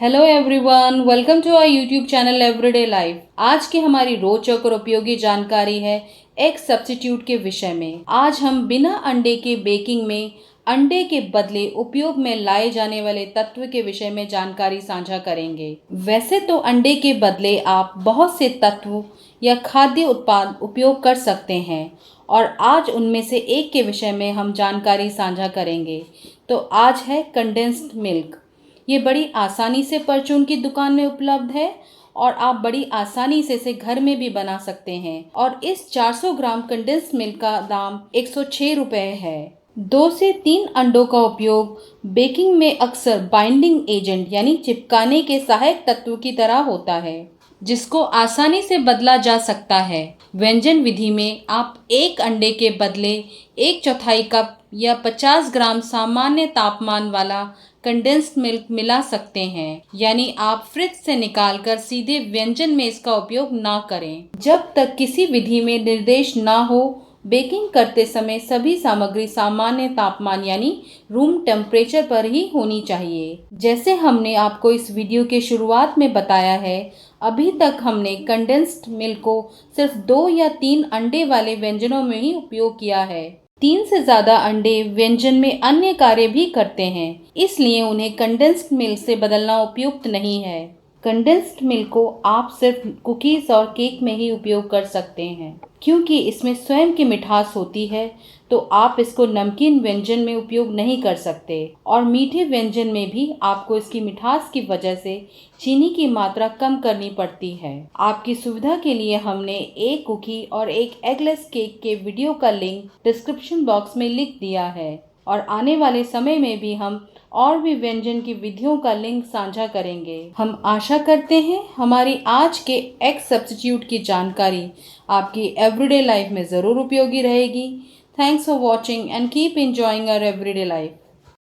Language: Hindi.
Hello everyone, welcome to our YouTube channel everyday life. आज की हमारी रोचक और उपयोगी जानकारी है एग सब्स्टिट्यूट के विषय में। आज हम बिना अंडे के बेकिंग में अंडे के बदले उपयोग में लाए जाने वाले तत्व के विषय में जानकारी साझा करेंगे। वैसे तो अंडे के बदले आप बहुत से तत्व या खाद्य उत्पाद उपयोग कर सकते हैं और आज उनमें से एक के विषय में हम जानकारी साझा करेंगे। तो आज है कंडेंस्ड मिल्क। ये बड़ी आसानी से परचून की दुकान में उपलब्ध है और आप बड़ी आसानी से इसे घर में भी बना सकते हैं। और इस 400 ग्राम कंडेंस्ड मिल्क का दाम 106 रुपये है। 2 से 3 अंडों का उपयोग बेकिंग में अक्सर बाइंडिंग एजेंट यानी चिपकाने के सहायक तत्व की तरह होता है, जिसको आसानी से बदला जा सकता है। व्यंजन विधि में आप एक अंडे के बदले 1/4 कप या 50 ग्राम सामान्य तापमान वाला कंडेंस्ड मिल्क मिला सकते हैं, यानी आप फ्रिज से निकालकर सीधे व्यंजन में इसका उपयोग ना करें। जब तक किसी विधि में निर्देश ना हो, बेकिंग करते समय सभी सामग्री सामान्य तापमान यानी रूम टेम्परेचर पर ही होनी चाहिए। जैसे हमने आपको इस वीडियो के शुरुआत में बताया है, अभी तक हमने कंडेंस्ड मिल्क को सिर्फ 2 या 3 अंडे वाले व्यंजनों में ही उपयोग किया है। 3 से ज़्यादा अंडे व्यंजन में अन्य कार्य भी करते हैं, इसलिए उन्हें कंडेंस्ड मिल्क से बदलना उपयुक्त नहीं है। कंडेंस्ड मिल्क को आप सिर्फ कुकीज़ और केक में ही उपयोग कर सकते हैं। क्योंकि इसमें स्वयं की मिठास होती है, तो आप इसको नमकीन व्यंजन में उपयोग नहीं कर सकते और मीठे व्यंजन में भी आपको इसकी मिठास की वजह से चीनी की मात्रा कम करनी पड़ती है। आपकी सुविधा के लिए हमने एक कुकी और एक एगलेस केक के वीडियो का लिंक डिस्क्रिप्शन बॉक्स में लिख दिया है और आने वाले समय में भी हम और भी व्यंजन की विधियों का लिंक साझा करेंगे। हम आशा करते हैं हमारी आज के एग सब्स्टिट्यूट की जानकारी आपकी एवरीडे लाइफ में ज़रूर उपयोगी रहेगी। Thanks for watching and keep enjoying our everyday life.